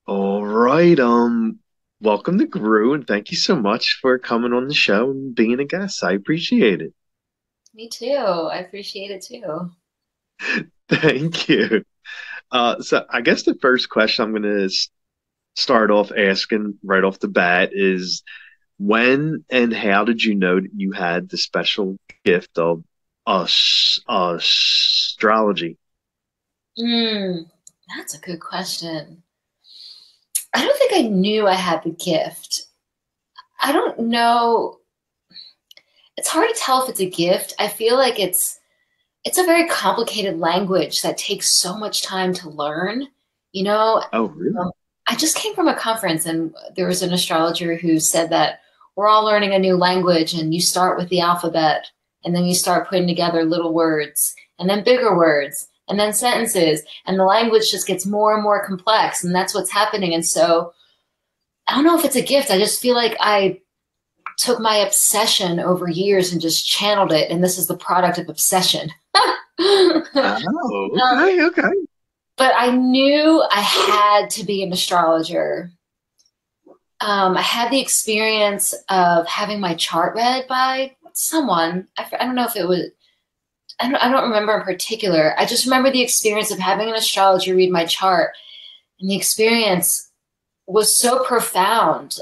All right. Welcome to Grue, and thank you so much for coming on the show and being a guest. I appreciate it. Me too. I appreciate it too. Thank you. So I guess the first question I'm going to start off asking right off the bat is when and how did you know that you had the special gift of astrology? Mm, that's a good question. I don't think I knew I had the gift. I don't know. It's hard to tell if it's a gift. I feel like it's a very complicated language that takes so much time to learn. You know, Oh, really? um, I just came from a conference and there was an astrologer who said that we're all learning a new language and you start with the alphabet and then you start putting together little words and then bigger words and then sentences and the language just gets more and more complex and that's what's happening. And so I don't know if it's a gift. I just feel like I took my obsession over years and just channeled it and this is the product of obsession. Oh, Um, okay, okay. but I knew I had to be an astrologer. I had the experience of having my chart read by someone. I don't know if it was, I don't remember in particular. I just remember the experience of having an astrologer read my chart. And the experience was so profound.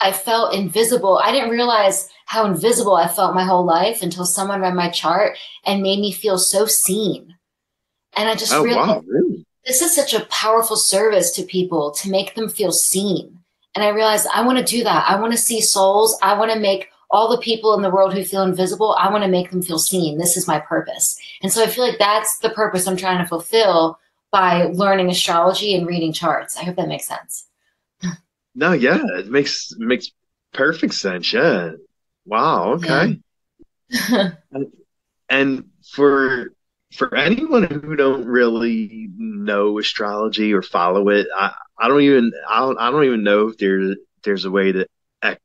I felt invisible. I didn't realize how invisible I felt my whole life until someone read my chart and made me feel so seen. And I just Oh, realized wow, really? this is such a powerful service to people to make them feel seen. And I realized I want to do that. I want to see souls. I want to make all the people in the world who feel invisible, I want to make them feel seen. This is my purpose. And so I feel like that's the purpose I'm trying to fulfill by learning astrology and reading charts. I hope that makes sense. No, yeah, it makes perfect sense. Yeah. Wow, Yeah. okay. And for anyone who don't really know astrology or follow it, I don't even know if there's a way to ex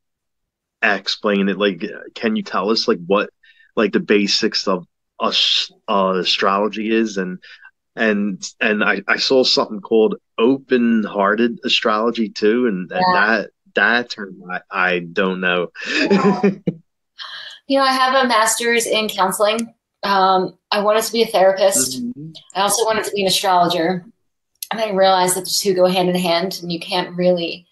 explain it. Like, can you tell us like what like the basics of astrology is? And I saw something called open-hearted astrology too, and Yeah. that term I don't know. I have a master's in counseling. I wanted to be a therapist. Mhm. I also wanted to be an astrologer. And I realized that the two go hand in hand and you can't really,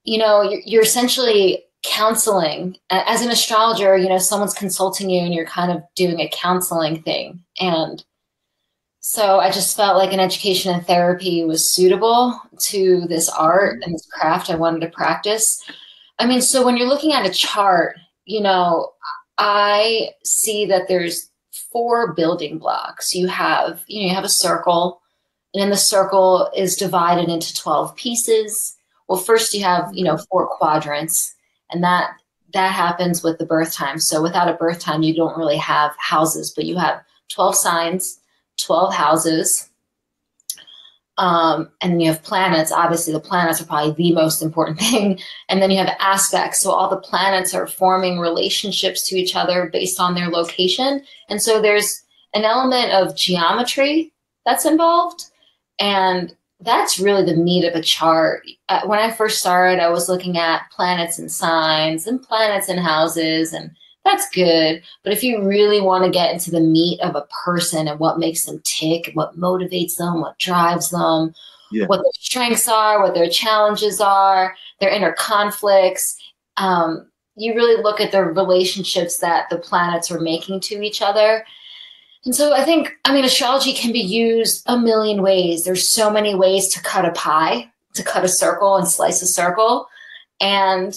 you're essentially counseling as an astrologer. Someone's consulting you and you're kind of doing a counseling thing. And so I just felt like an education and therapy was suitable to this art and this craft I wanted to practice. I mean, so when you're looking at a chart, you know, I see that there's four building blocks. You have a circle, and then the circle is divided into 12 pieces. Well, first you have, four quadrants, and that happens with the birth time. So without a birth time, you don't really have houses, but you have 12 signs, 12 houses, and then you have planets. Obviously, the planets are probably the most important thing. And then you have aspects. So all the planets are forming relationships to each other based on their location. And so there's an element of geometry that's involved. And that's really the meat of a chart. When I first started, I was looking at planets and signs and planets and houses, and that's good. But if you really want to get into the meat of a person and what makes them tick, what motivates them, what drives them, Yeah. what their strengths are, what their challenges are, their inner conflicts, you really look at the relationships that the planets are making to each other. And so astrology can be used a million ways. There's so many ways to cut a pie, to cut a circle and slice a circle. And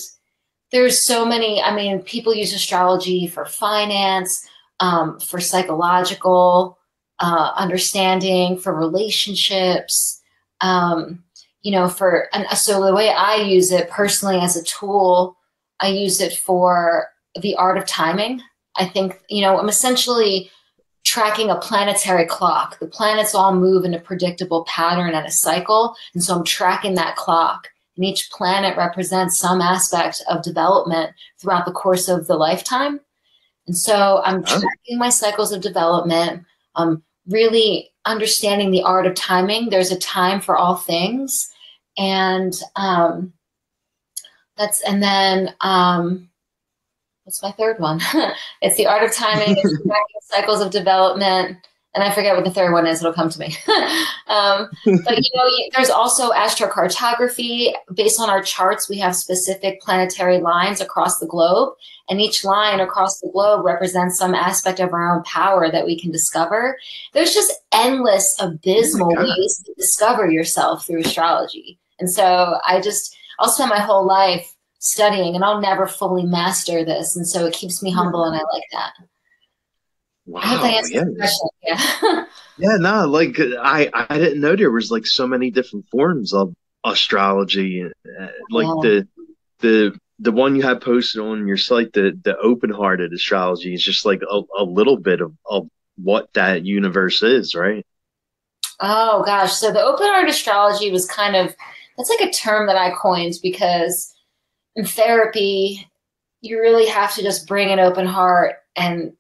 there's so many, people use astrology for finance, for psychological understanding, for relationships, so the way I use it personally as a tool, I use it for the art of timing. I think, I'm essentially tracking a planetary clock. The planets all move in a predictable pattern and a cycle. And so I'm tracking that clock. And each planet represents some aspect of development throughout the course of the lifetime. And so I'm Oh, tracking my cycles of development, really understanding the art of timing. There's a time for all things. And and then what's my third one? It's the art of timing, it's tracking cycles of development, and I forget what the third one is. It'll come to me. But there's also astrocartography. Based on our charts, we have specific planetary lines across the globe, and each line across the globe represents some aspect of our own power that we can discover. There's just endless, abysmal ways to discover yourself through astrology. And so I'll spend my whole life studying, and I'll never fully master this. And so it keeps me humble, and I like that. Wow. I hope that answers the question. Yeah. Yeah, no, like I didn't know there was like so many different forms of astrology. Like the one you have posted on your site, the Open-Hearted Astrology, is just like a little bit of what that universe is, right? Oh gosh. So the Open-Hearted Astrology was that's like a term that I coined, because in therapy, you really have to just bring an open heart and,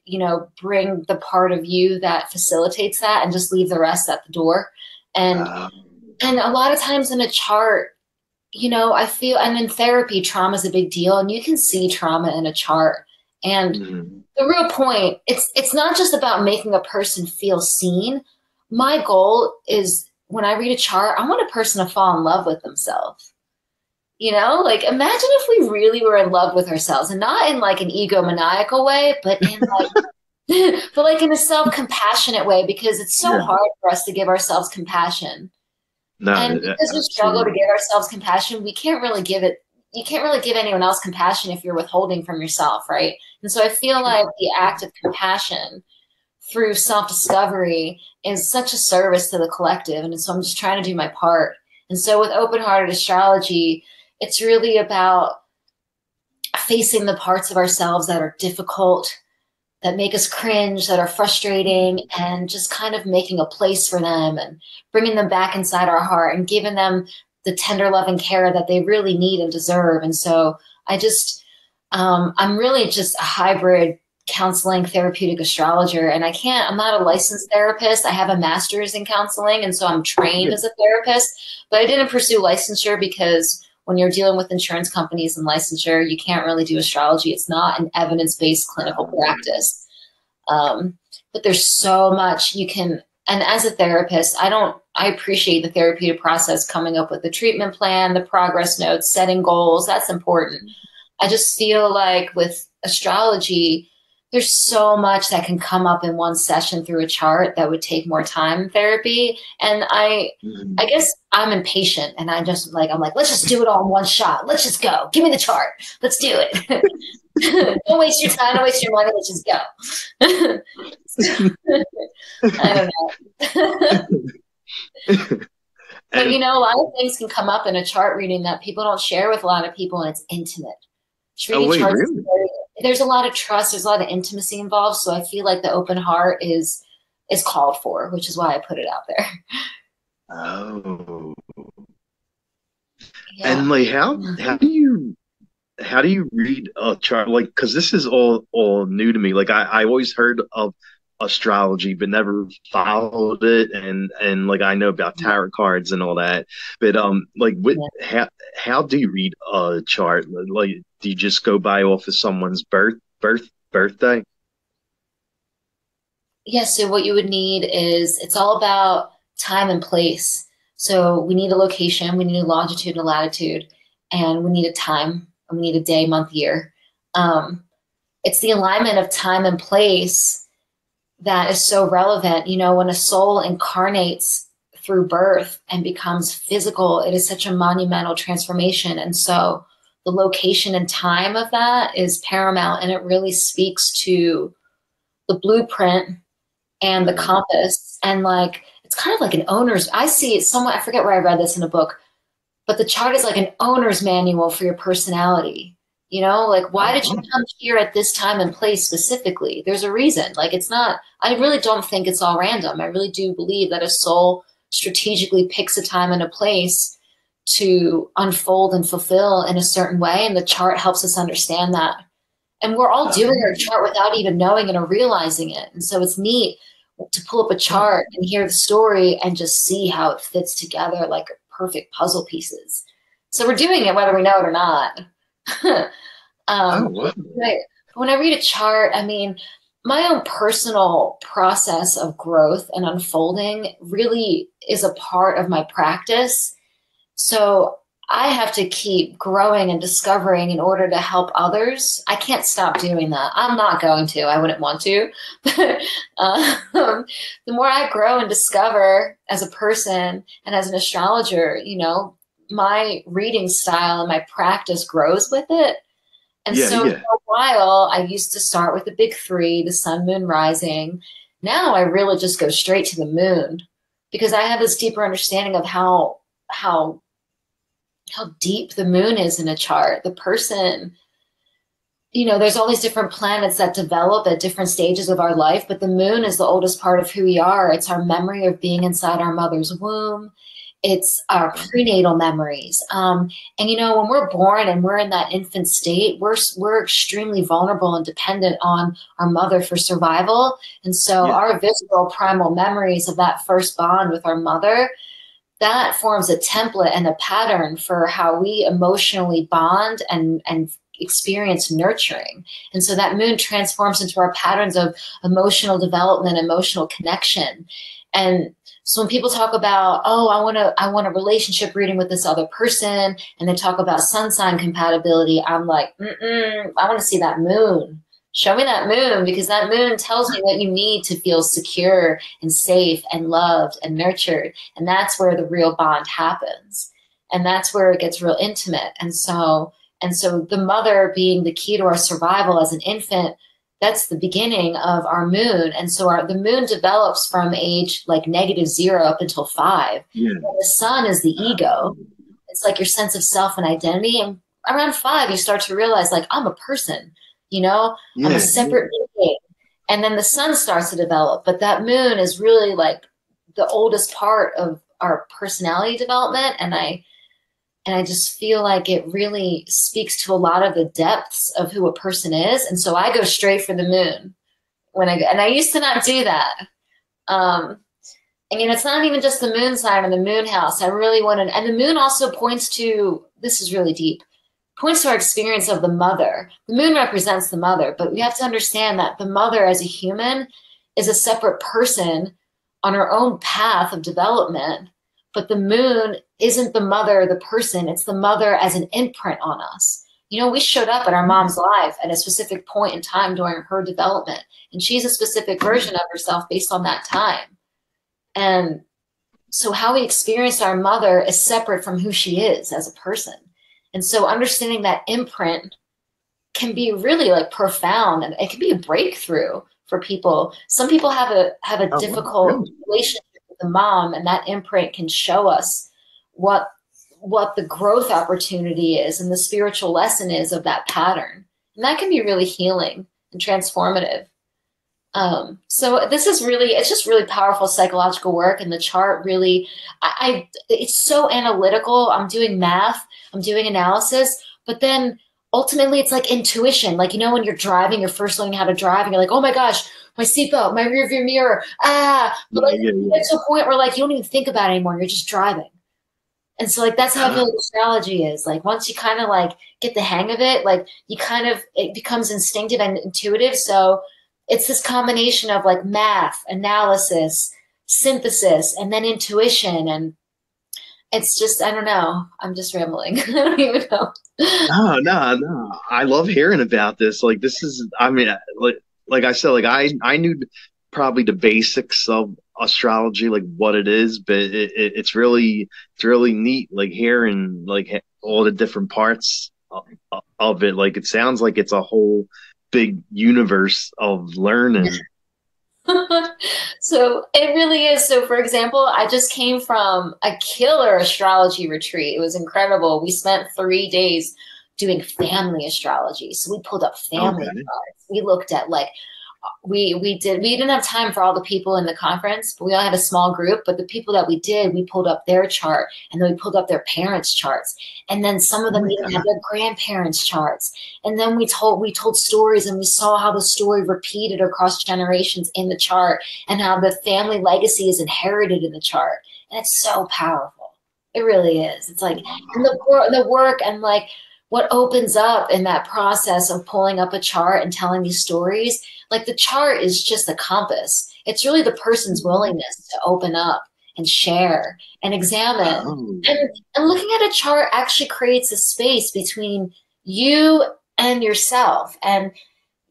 bring the part of you that facilitates that, and just leave the rest at the door. And a lot of times in a chart, I feel, and in therapy, trauma is a big deal, and you can see trauma in a chart. And the real point, it's not just about making a person feel seen. My goal is, when I read a chart, I want a person to fall in love with themselves. Like, imagine if we really were in love with ourselves, and not in like an egomaniacal way, but in like, but like in a self-compassionate way, because it's so hard for us to give ourselves compassion. No, and because we struggle to give ourselves compassion, we can't really give it. You can't really give anyone else compassion if you're withholding from yourself, right? And so I feel like the act of compassion through self-discovery is such a service to the collective. And so I'm just trying to do my part. And so with Open-Hearted Astrology, it's really about facing the parts of ourselves that are difficult, that make us cringe, that are frustrating, and just kind of making a place for them and bringing them back inside our heart and giving them the tender love and care that they really need and deserve. And so I'm really just a hybrid counseling therapeutic astrologer. And I'm not a licensed therapist. I have a master's in counseling. And so I'm trained as a therapist, but I didn't pursue licensure because when you're dealing with insurance companies and licensure, you can't really do astrology. It's not an evidence-based clinical practice. But there's so much you can, and as a therapist, I appreciate the therapeutic process, coming up with the treatment plan, the progress notes, setting goals. That's important. I just feel like with astrology, there's so much that can come up in one session through a chart that would take more time in therapy. And I guess I'm impatient, and I'm like, let's just do it all in one shot. Let's just go. Give me the chart. Let's do it. Don't waste your time. Don't waste your money. Let's just go. I don't know. But a lot of things can come up in a chart reading that people don't share with a lot of people, and it's intimate. Really? There's a lot of trust. There's a lot of intimacy involved. So I feel like the open heart is called for, which is why I put it out there. Oh. Yeah. And like, how do you read a chart? Like, because this is all new to me. Like, I always heard of astrology, but never followed it, and like I know about tarot cards and all that, but how do you read a chart? Like, do you just go by off of someone's birthday? So what you would need is, it's all about time and place. So we need a location, we need a longitude and a latitude, and we need a time, and we need a day, month, year. It's the alignment of time and place that is so relevant. When a soul incarnates through birth and becomes physical, it is such a monumental transformation. And so the location and time of that is paramount, and it really speaks to the blueprint and the compass. And like, it's kind of like an owner's, I see it somewhat, I forget where I read this in a book, but the chart is like an owner's manual for your personality. Like, why did you come here at this time and place specifically? There's a reason. Like, it's not, I really don't think it's all random. I really do believe that a soul strategically picks a time and a place to unfold and fulfill in a certain way. And the chart helps us understand that. And we're all doing our chart without even knowing it or realizing it. And so it's neat to pull up a chart and hear the story and just see how it fits together like perfect puzzle pieces. So we're doing it whether we know it or not. Oh, wow. Right. When I read a chart, I mean, my own personal process of growth and unfolding really is a part of my practice. So I have to keep growing and discovering in order to help others. I can't stop doing that. I'm not going to. I wouldn't want to. But the more I grow and discover as a person and as an astrologer, you know, my reading style and my practice grows with it. And Yeah, so for yeah. a while, I used to start with the big three, the sun, moon, rising. Now I really just go straight to the moon because I have this deeper understanding of how how deep the moon is in a chart. The person, you know, there's all these different planets that develop at different stages of our life, but the moon is the oldest part of who we are. It's our memory of being inside our mother's womb. It's our prenatal memories. And, you know, when we're born and we're in that infant state, we're extremely vulnerable and dependent on our mother for survival. And so Yeah. our visceral primal memories of that first bond with our mother, that forms a template and a pattern for how we emotionally bond and experience nurturing. And so that moon transforms into our patterns of emotional development, emotional connection. And so when people talk about, oh, I want a relationship reading with this other person, and they talk about sun sign compatibility, I'm like, I want to see that moon. Show me that moon, because that moon tells me what you need to feel secure and safe and loved and nurtured. And that's where the real bond happens. And that's where it gets real intimate. And so the mother being the key to our survival as an infant, that's the beginning of our moon. And so the moon develops from age like -0 up until 5. Yeah. And the sun is the ego. It's like your sense of self and identity. And around 5, you start to realize, like, I'm a person. You know, I'm a Yeah, separate being. And then the sun starts to develop. But that moon is really like the oldest part of our personality development. And I just feel like it really speaks to a lot of the depths of who a person is. And so I go straight for the moon and I used to not do that. And, you know, it's not even just the moon sign or the moon house. I really want to, and the moon also points to, this is really deep, points to our experience of the mother. The moon represents the mother, but we have to understand that the mother as a human is a separate person on her own path of development. But the moon isn't the mother, the person. It's the mother as an imprint on us. You know, we showed up in our mom's life at a specific point in time during her development, and she's a specific version of herself based on that time. And so how we experience our mother is separate from who she is as a person. And so understanding that imprint can be really like profound, and it can be a breakthrough for people. Some people have a difficult relationship with the mom, and that imprint can show us what the growth opportunity is and the spiritual lesson is of that pattern. And that can be really healing and transformative. So this is really, it's just really powerful psychological work. And the chart really, it's so analytical. I'm doing math, I'm doing analysis, but then ultimately it's like intuition. Like, you know, when you're driving, you're first learning how to drive and you're like, oh my gosh, my seatbelt, my rear view mirror. But like, you get to a point where like, you don't even think about it anymore. You're just driving. And so like, that's how I feel like astrology is. Like once you kind of like get the hang of it, like it becomes instinctive and intuitive. So it's this combination of like math, analysis, synthesis, and then intuition. And it's just, I don't know. I'm just rambling. I don't even know. No. I love hearing about this. Like, this is, I mean, like I said, like I knew probably the basics of astrology, like what it is, but it's really neat, like hearing like all the different parts of it. Like, it sounds like it's a whole big universe of learning. So it really is. So for example, I just came from a killer astrology retreat. It was incredible. We spent 3 days doing family astrology. So we pulled up family charts. We looked at like we didn't have time for all the people in the conference, but we all had a small group. But the people that we did, we pulled up their chart, and then we pulled up their parents' charts, and then some of them even had their grandparents' charts. And then we told stories, and we saw how the story repeated across generations in the chart, and how the family legacy is inherited in the chart. And it's so powerful. It really is. It's like, and the work and like what opens up in that process of pulling up a chart and telling these stories, like the chart is just the compass. It's really the person's willingness to open up and share and examine. Oh. And looking at a chart actually creates a space between you and yourself. And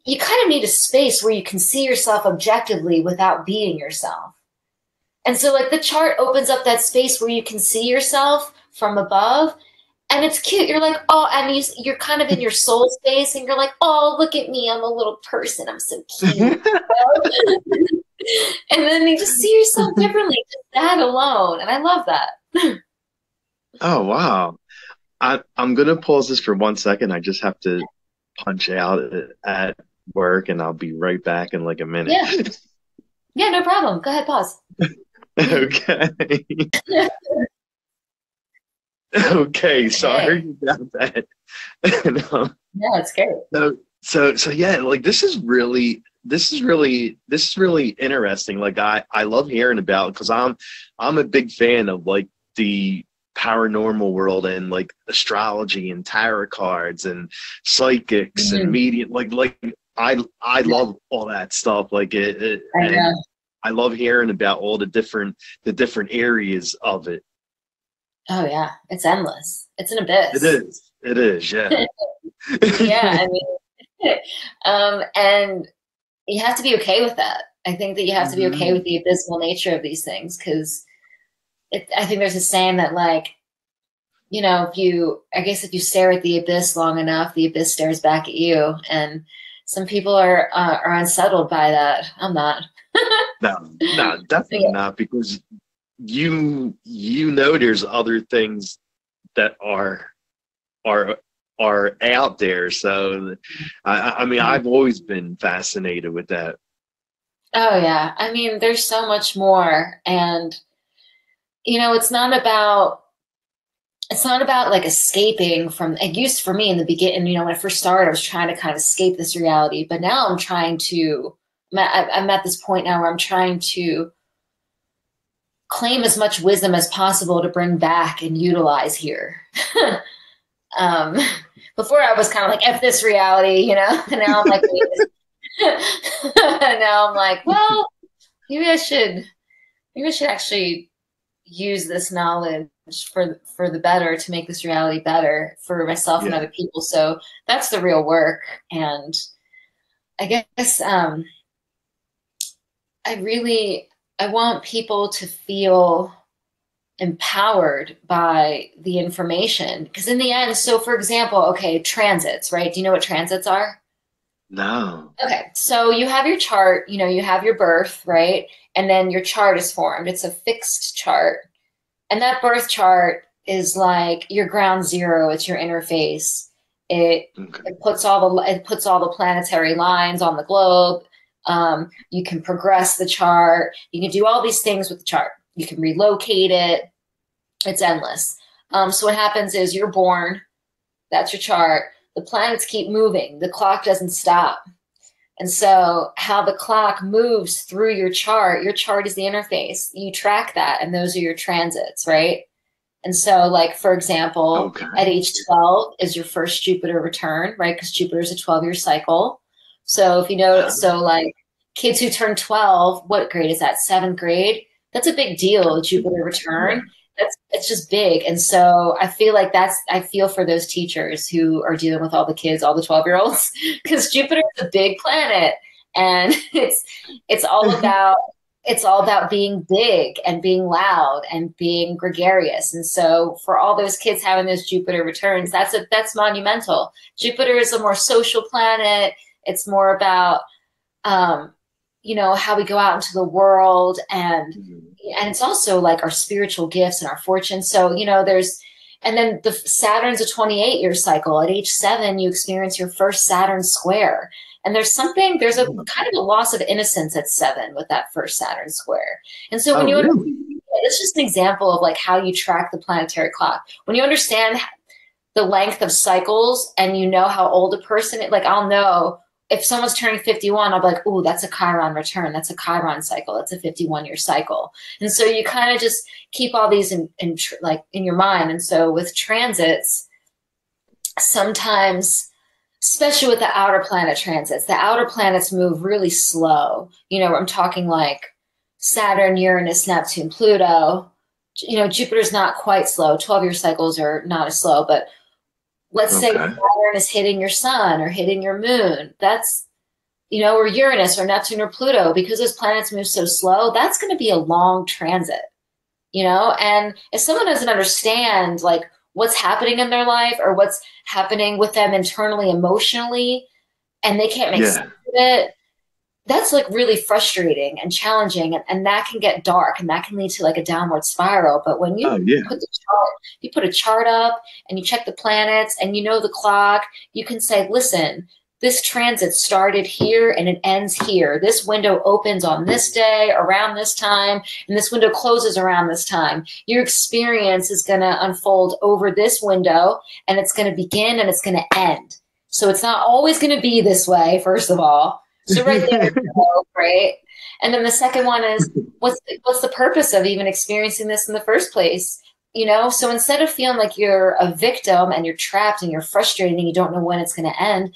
you kind of need a space where you can see yourself objectively without being yourself. And so like the chart opens up that space where you can see yourself from above, and it's cute. You're like, oh, and you're kind of in your soul space, and you're like, oh, look at me. I'm a little person. I'm so cute. And then you just see yourself differently, just that alone. And I love that. Oh, wow. I'm going to pause this for 1 second. I just have to punch out at work, and I'll be right back in like a minute. Yeah. Yeah, no problem. Go ahead, pause. Okay. Okay, sorry about that. And, No, it's great. so yeah, like this is really interesting. Like I love hearing about, because I'm a big fan of like the paranormal world and like astrology and tarot cards and psychics and medium. Like I love all that stuff. Like it I know. I love hearing about all the different areas of it. Oh yeah, it's endless. It's an abyss. It is, yeah. Yeah, I mean, and you have to be okay with that. I think that you have to be okay with the abysmal nature of these things, because I think there's a saying that, like, you know, if you stare at the abyss long enough, the abyss stares back at you. And some people are unsettled by that. I'm not. No, definitely not, because you know there's other things that are out there. So I mean, I've always been fascinated with that. Oh yeah, I mean, there's so much more, and you know, it's not about like escaping from. It used for me in the beginning. You know, when I first started, I was trying to kind of escape this reality, but now I'm trying to. I'm at this point now where I'm trying to claim as much wisdom as possible to bring back and utilize here. Before I was kind of like, F this reality, you know, and now I'm like, now I'm like, well, maybe I should actually use this knowledge for the better, to make this reality better for myself and other people. So that's the real work. And I guess, I want people to feel empowered by the information, because in the end, so for example, okay, transits, right? Do you know what transits are? No. Okay, so you have your chart, you know, you have your birth, right? And then your chart is formed. It's a fixed chart. And that birth chart is like your ground zero. It's your interface. It puts all the planetary lines on the globe. You can progress the chart. You can do all these things with the chart. You can relocate it. It's endless. So what happens is you're born. That's your chart. The planets keep moving. The clock doesn't stop. And so how the clock moves through your chart is the interface. You track that, and those are your transits, right? And so, like, for example, at age 12 is your first Jupiter return, right? Because Jupiter is a 12-year cycle. So if you know, so like kids who turn 12, what grade is that? 7th grade? That's a big deal, Jupiter return. It's just big. And so I feel like I feel for those teachers who are dealing with all the kids, all the 12-year-olds, because Jupiter is a big planet, and it's all about being big and being loud and being gregarious. And so for all those kids having those Jupiter returns, that's monumental. Jupiter is a more social planet. It's more about, you know, how we go out into the world, and it's also like our spiritual gifts and our fortune. So, you know, and then Saturn's a 28-year cycle. At age 7, you experience your first Saturn square. And there's a kind of a loss of innocence at 7 with that first Saturn square. And so when it's just an example of like how you track the planetary clock. When you understand the length of cycles, and you know how old a person is, like I'll know if someone's turning 51, I'll be like, oh, that's a Chiron return. That's a Chiron cycle. That's a 51-year cycle. And so you kind of just keep all these like in your mind. And so with transits, sometimes, especially with the outer planet transits, the outer planets move really slow. You know, I'm talking like Saturn, Uranus, Neptune, Pluto. You know, Jupiter's not quite slow. 12-year cycles are not as slow, but let's say Okay. Saturn is hitting your sun or hitting your moon. That's, you know, or Uranus or Neptune or Pluto, because those planets move so slow, that's going to be a long transit, you know? And if someone doesn't understand like what's happening in their life or what's happening with them internally, emotionally, and they can't make sense of it, that's like really frustrating and challenging, and that can get dark, and that can lead to like a downward spiral. But when you put a chart up and you check the planets and you know the clock, you can say, listen, this transit started here and it ends here. This window opens on this day around this time, and this window closes around this time. Your experience is going to unfold over this window, and it's going to begin and it's going to end. So it's not always going to be this way, first of all. So right there, right? And then the second one is, what's the purpose of even experiencing this in the first place? You know, so instead of feeling like you're a victim and you're trapped and you're frustrated and you don't know when it's going to end,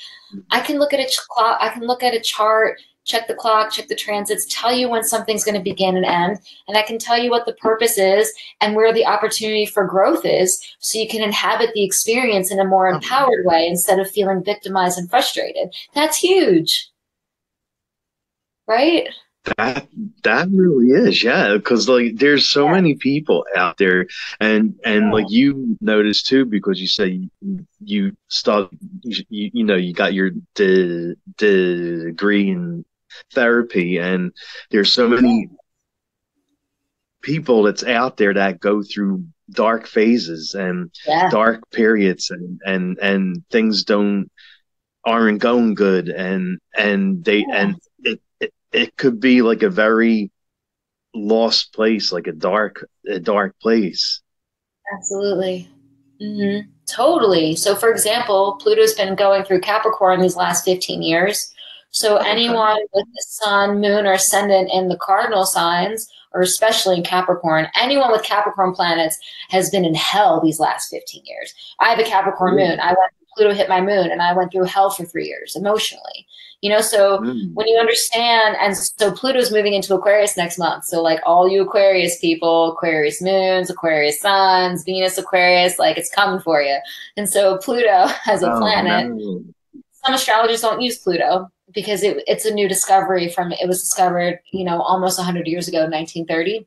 I can look at a clock, I can look at a chart, check the clock, check the transits, tell you when something's going to begin and end, and I can tell you what the purpose is and where the opportunity for growth is, so you can inhabit the experience in a more empowered way instead of feeling victimized and frustrated. That's huge. Right? That really is, yeah, because like there's so many people out there, and like you notice too, because you say you start, you know, you got your degree in therapy, and there's so many people that's out there that go through dark phases and dark periods, and things aren't going good, and they and it could be like a very lost place, like a dark place. Absolutely. Mm-hmm. Totally. So for example, Pluto's been going through Capricorn these last 15 years. So anyone with the sun, moon, or ascendant in the cardinal signs, or especially in Capricorn, anyone with Capricorn planets has been in hell these last 15 years. I have a Capricorn moon. Pluto hit my moon, and I went through hell for 3 years emotionally. You know, so when you understand, and so Pluto's moving into Aquarius next month. So like all you Aquarius people, Aquarius moons, Aquarius suns, Venus Aquarius, like it's coming for you. And so Pluto as a planet, some astrologers don't use Pluto because it's a new discovery it was discovered, you know, almost 100 years ago, 1930.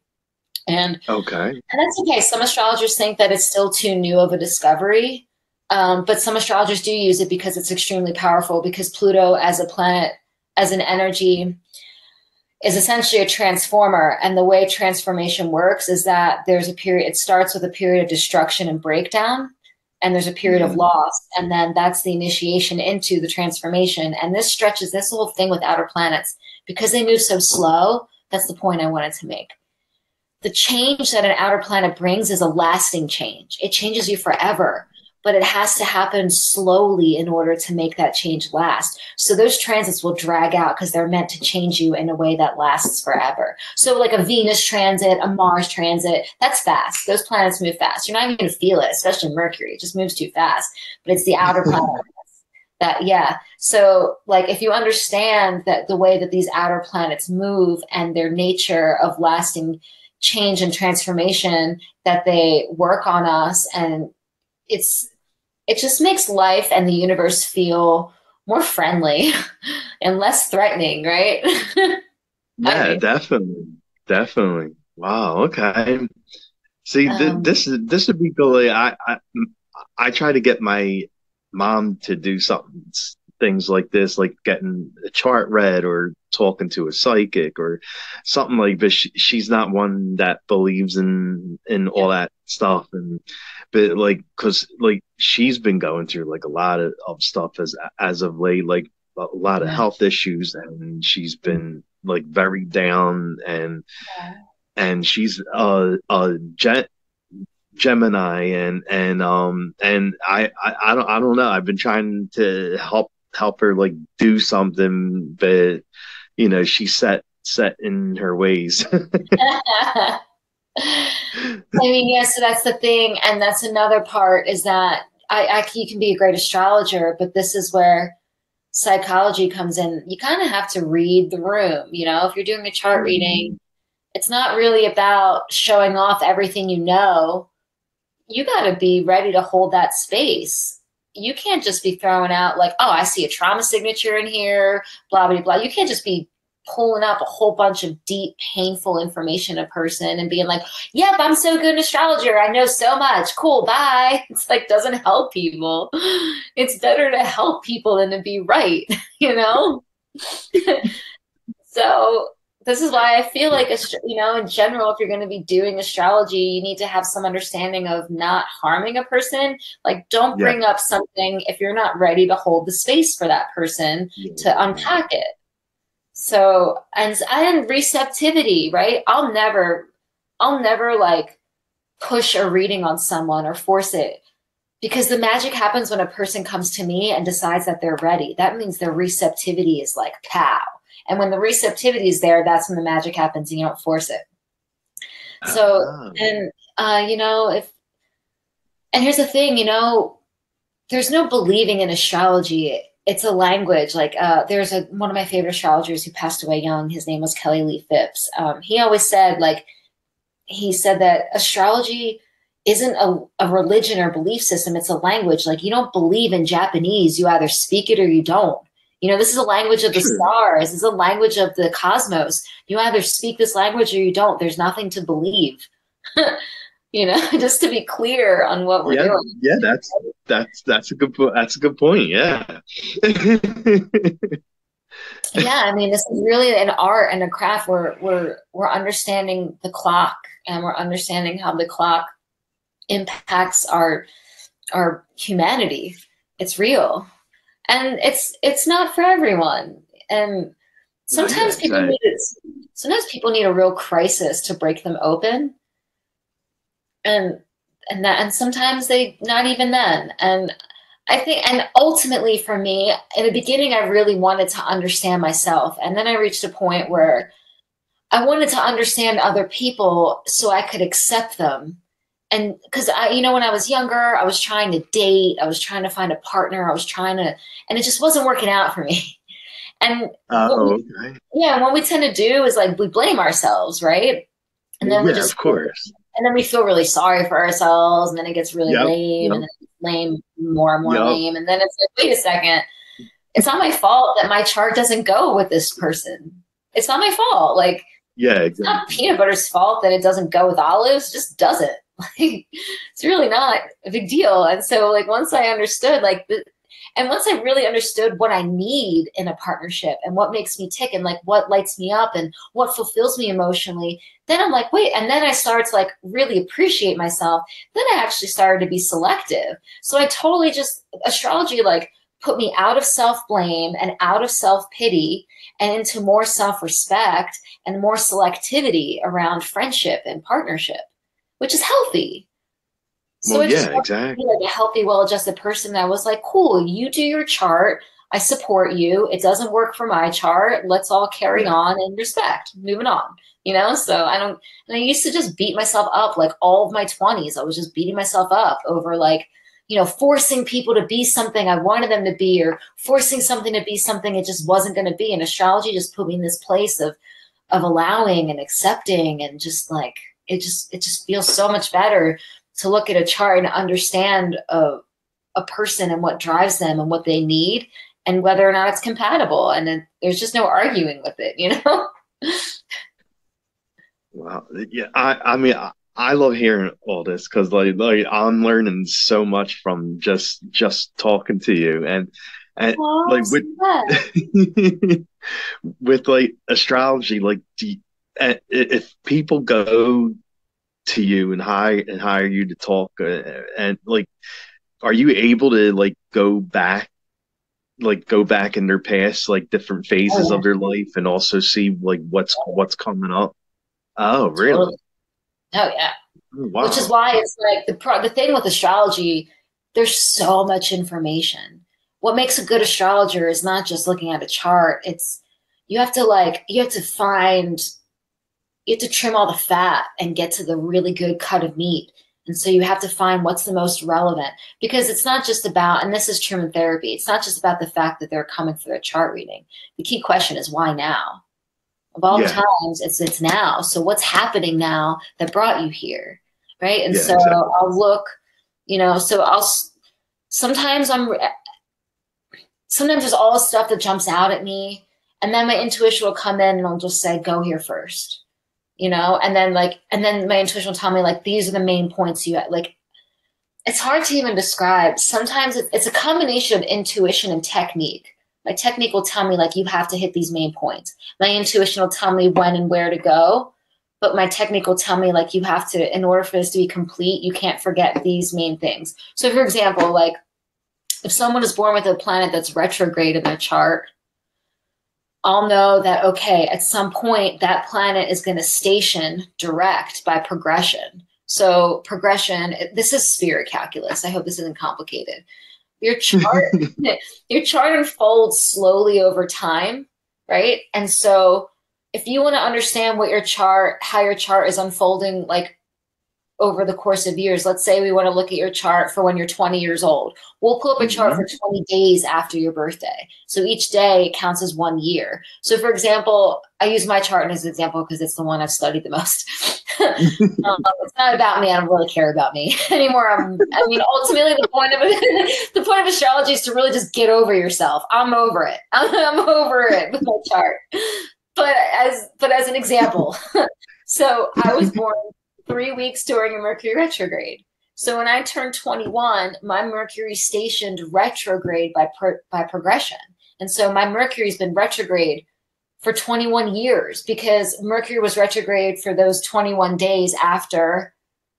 And that's okay. Some astrologers think that it's still too new of a discovery. But some astrologers do use it because it's extremely powerful, because Pluto as a planet, as an energy, is essentially a transformer. And the way transformation works is that there's a period, it starts with a period of destruction and breakdown, and there's a period of loss. And then that's the initiation into the transformation. And this stretches this whole thing with outer planets, because they move so slow. That's the point I wanted to make. The change that an outer planet brings is a lasting change. It changes you forever. But it has to happen slowly in order to make that change last. So those transits will drag out because they're meant to change you in a way that lasts forever. So like a Venus transit, a Mars transit, that's fast. Those planets move fast. You're not even going to feel it, especially Mercury. It just moves too fast. But it's the outer planets that, So like if you understand that the way that these outer planets move and their nature of lasting change and transformation, that they work on us, and it just makes life and the universe feel more friendly and less threatening, right? Yeah, definitely. Wow. Okay. See, this would be cool. I try to get my mom to do things like this, like getting a chart read or talking to a psychic or something like this. She's not one that believes in all that stuff, but like, cause like she's been going through like a lot of stuff as of late, like a lot of health issues, and she's been like very down, and she's Gemini, and I don't know. I've been trying to help help her like do something, but you know, she's set in her ways. I mean, yes, so that's the thing. And that's another part is that you can be a great astrologer, but this is where psychology comes in. You kind of have to read the room. You know, if you're doing a chart reading, it's not really about showing off everything you know. You got to be ready to hold that space. You can't just be throwing out like, oh, I see a trauma signature in here, blah, blah, blah. You can't just be pulling up a whole bunch of deep, painful information in a person and being like, yep, I'm so good an astrologer. I know so much. Cool, bye. It's like, doesn't help people. It's better to help people than to be right, you know? So this is why I feel like, you know, in general, if you're going to be doing astrology, you need to have some understanding of not harming a person. Like, don't Yeah. bring up something if you're not ready to hold the space for that person to unpack it. So, and receptivity, right? I'll never like push a reading on someone or force it, because the magic happens when a person comes to me and decides that they're ready. That means their receptivity is like pow. And when the receptivity is there, that's when the magic happens and you don't force it. So, and, you know, and here's the thing, you know, there's no believing in astrology. It's a language. Like there's one of my favorite astrologers who passed away young. His name was Kelly Lee Phipps. He always said, like, he said that astrology isn't a religion or belief system. It's a language. Like, you don't believe in Japanese. You either speak it or you don't. You know, this is a language of the stars. This is a language of the cosmos. You either speak this language or you don't. There's nothing to believe. You know, just to be clear on what we're doing. Yeah, that's a good point. That's a good point. Yeah. Yeah, I mean, this is really an art and a craft where we're understanding the clock, and we're understanding how the clock impacts our humanity. It's real. And it's not for everyone. And sometimes sometimes people need a real crisis to break them open. And sometimes they not even then. And I think, and ultimately for me, in the beginning, I really wanted to understand myself. And then I reached a point where I wanted to understand other people so I could accept them. And because you know, when I was younger, I was trying to date, I was trying to find a partner, and it just wasn't working out for me. And what we tend to do is like, we blame ourselves, right? And then we just, of course. And then we feel really sorry for ourselves, and then it gets really lame, and then it's lame, more and more lame. And then it's like, wait a second, it's not my fault that my chart doesn't go with this person. It's not my fault. Like, it's not peanut butter's fault that it doesn't go with olives. It just doesn't. Like, it's really not a big deal. And so, like, once I understood, and once I really understood what I need in a partnership and what makes me tick and like what lights me up and what fulfills me emotionally, then I'm like, wait, and then I started to like really appreciate myself. Then I actually started to be selective. So I totally astrology like put me out of self-blame and out of self-pity and into more self-respect and more selectivity around friendship and partnership, which is healthy. So exactly. Like a healthy, well-adjusted person that was like, cool, you do your chart. I support you. It doesn't work for my chart. Let's all carry on and respect, moving on, you know? So and I used to just beat myself up like all of my 20s. I was just beating myself up over like, you know, forcing people to be something I wanted them to be, or forcing something to be something it just wasn't going to be. And astrology just put me in this place of allowing and accepting, and just like, it just feels so much better to look at a chart and understand a person and what drives them and what they need and whether or not it's compatible. And then there's just no arguing with it, you know? Wow. Yeah. I mean, I love hearing all this because like I'm learning so much from just talking to you, and like with like astrology, like if people go to you and hire you to talk, and like, are you able to like go back in their past, like different phases of their life, and also see like what's coming up? Oh, really? Totally. Oh, yeah. Wow. Which is why it's like the thing with astrology, there's so much information. what makes a good astrologer is not just looking at a chart. It's, you have to trim all the fat and get to the really good cut of meat. And so you have to find what's the most relevant, because it's not just about, and this is true in therapy, it's not just about the fact that they're coming for their chart reading. The key question is, why now? Of all the times, it's now. So what's happening now that brought you here, right? And so exactly. I'll look, sometimes there's all this stuff that jumps out at me, and then my intuition will come in and I'll just say, go here first. And then my intuition will tell me, like, these are the main points like, it's hard to even describe. Sometimes it's a combination of intuition and technique. My technique will tell me, like, you have to hit these main points. My intuition will tell me when and where to go, but my technique will tell me, like, you have to, in order for this to be complete, you can't forget these main things. So for example, like, if someone is born with a planet that's retrograde in their chart, I'll know that, okay, at some point that planet is going to station direct by progression. So progression, this is spirit calculus. I hope this isn't complicated. Your chart, your chart unfolds slowly over time, right? And so if you want to understand how your chart is unfolding, like, over the course of years, let's say we want to look at your chart for when you're 20 years old. We'll pull up a chart for 20 days after your birthday. So each day counts as 1 year. So for example, I use my chart as an example because it's the one I've studied the most. It's not about me. I don't really care about me anymore. Ultimately the point of astrology is to really just get over yourself. I'm over it. I'm over it with my chart. But as an example, so I was born 3 weeks during a Mercury retrograde. So when I turned 21, my Mercury stationed retrograde by progression. And so my Mercury's been retrograde for 21 years, because Mercury was retrograde for those 21 days after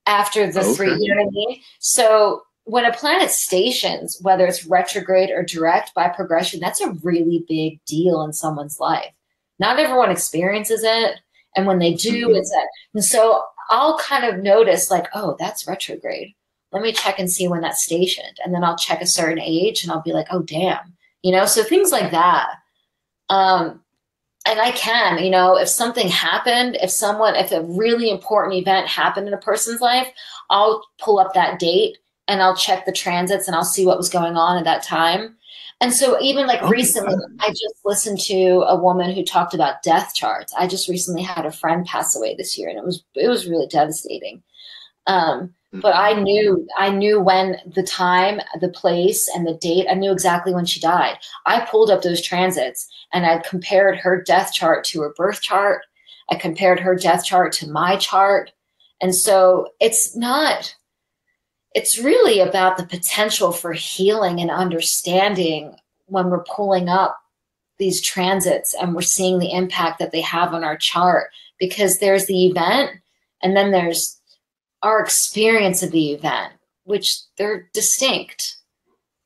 the three, you know what I mean? So when a planet stations, whether it's retrograde or direct by progression, that's a really big deal in someone's life. Not everyone experiences it. And when they do, it's that. And so I'll kind of notice, like, oh, that's retrograde. Let me check and see when that's stationed. And then I'll check a certain age and I'll be like, oh, damn. So things like that. And I can, if something happened, if a really important event happened in a person's life, I'll pull up that date and I'll check the transits and I'll see what was going on at that time. And so even like recently, I just listened to a woman who talked about death charts. I just recently had a friend pass away this year, and it was really devastating. But I knew when, the time, the place, and the date. I knew exactly when she died. I pulled up those transits and I compared her death chart to her birth chart. I compared her death chart to my chart. And so it's really about the potential for healing and understanding when we're pulling up these transits and we're seeing the impact that they have on our chart, because there's the event and then there's our experience of the event, which they're distinct.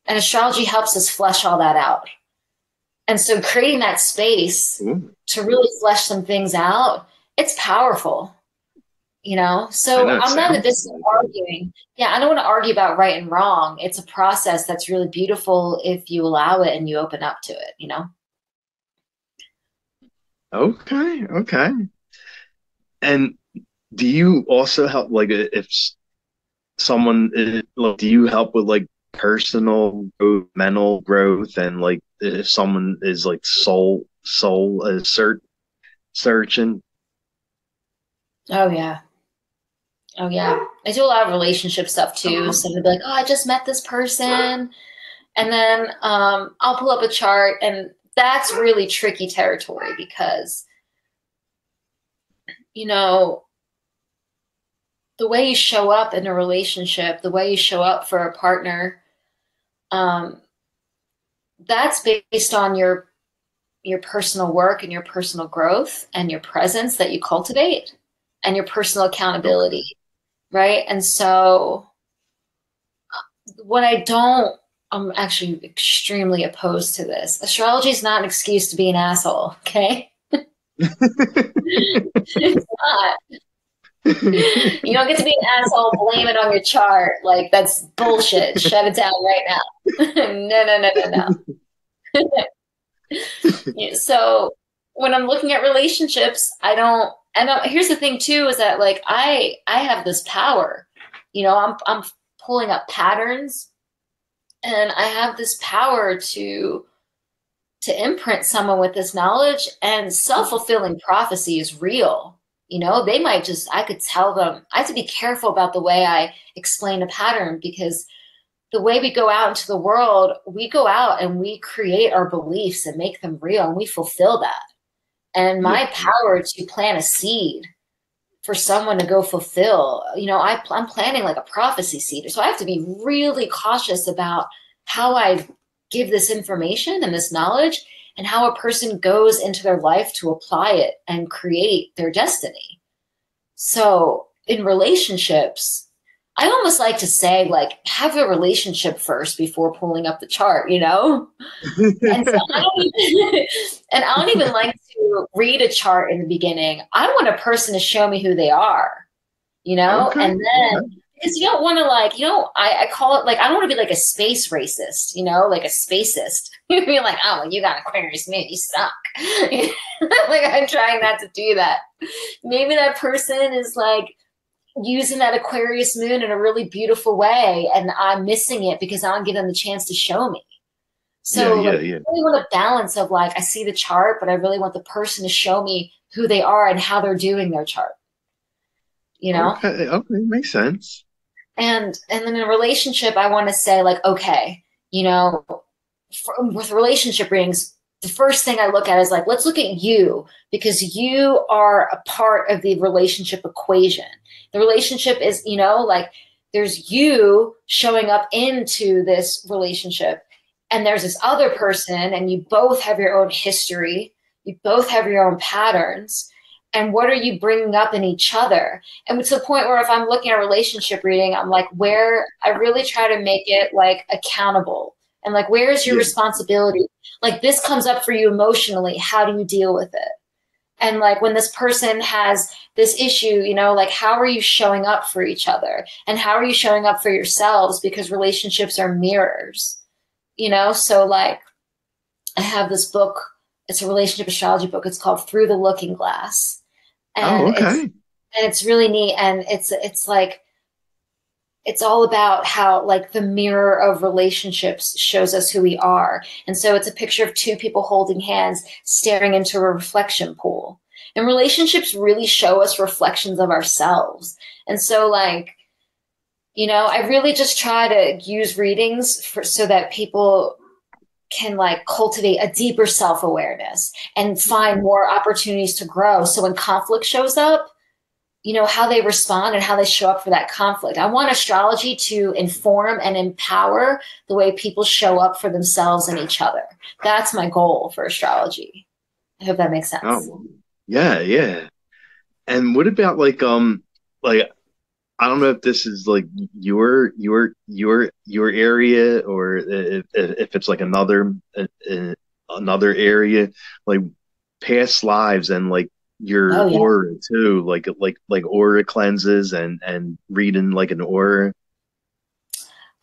And astrology helps us flesh all that out. And so creating that space to really flesh some things out, it's powerful. So I'm not in the business of arguing. Yeah, I don't want to argue about right and wrong. It's a process that's really beautiful if you allow it and you open up to it, Okay. And do you also help, like, if someone, do you help with, like, personal growth, mental growth, and, like, if someone is, like, soul searching? Oh, yeah. I do a lot of relationship stuff too. So they'll be like, oh, I just met this person. And then I'll pull up a chart, and that's really tricky territory because, the way you show up in a relationship, the way you show up for a partner, that's based on your personal work and your personal growth and your presence that you cultivate and your personal accountability. Right. And so I'm actually extremely opposed to this. Astrology is not an excuse to be an asshole. Okay. It's not. You don't get to be an asshole, blame it on your chart. Like, that's bullshit. Shut it down right now. No. Yeah, so when I'm looking at relationships, here's the thing too, is that like I have this power, I'm pulling up patterns, and I have this power to imprint someone with this knowledge, and self-fulfilling prophecy is real. They might just, I could tell them, I have to be careful about the way I explain a pattern, because the way we go out into the world, we go out and we create our beliefs and make them real, and we fulfill that. And Yeah. my power to plant a seed for someone to go fulfill, I'm planting like a prophecy seed. So I have to be really cautious about how I give this information and this knowledge, and how a person goes into their life to apply it and create their destiny. So in relationships, I almost like to say, like, have a relationship first before pulling up the chart, And so and I don't even like to read a chart in the beginning. I want a person to show me who they are, Okay. and then, because you don't want to, like, I call it, like, I don't want to be like a space racist, like a spacist. You'd be like, oh, well, you got Aquarius moon, you suck. Like, I'm trying not to do that. Maybe that person is like using that Aquarius moon in a really beautiful way, and I'm missing it because I don't give them the chance to show me. Yeah, So, like, yeah, I yeah. really want a balance of, like, I see the chart, but I really want the person to show me who they are and how they're doing their chart, you know? Okay, okay, makes sense. And then in a relationship, I want to say, like, okay, with relationship readings, the first thing I look at is, like, let's look at you, because you are a part of the relationship equation. The relationship is, like, there's you showing up into this relationship, and there's this other person, and you both have your own history, you both have your own patterns, and what are you bringing up in each other? And to the point where, if I'm looking at a relationship reading, I'm like, where I really try to make it, like, accountable, and, like, where is your Yeah. responsibility? Like, this comes up for you emotionally, how do you deal with it? And, like, when this person has this issue, like, how are you showing up for each other, and how are you showing up for yourselves? Because relationships are mirrors. So, like, I have this book, it's a relationship astrology book, it's called Through the Looking Glass, Oh, and okay. it's really neat, and it's like, it's all about how, like, the mirror of relationships shows us who we are. And so it's a picture of two people holding hands staring into a reflection pool, and relationships really show us reflections of ourselves. And so, like, I really just try to use readings so that people can, like, cultivate a deeper self-awareness and find more opportunities to grow. So when conflict shows up, how they respond and how they show up for that conflict. I want astrology to inform and empower the way people show up for themselves and each other. That's my goal for astrology. I hope that makes sense. Oh, yeah, yeah. And what about like I don't know if this is like your area, or if it's like another area, like past lives, and like your Oh yeah. aura too, like aura cleanses, and reading like an aura.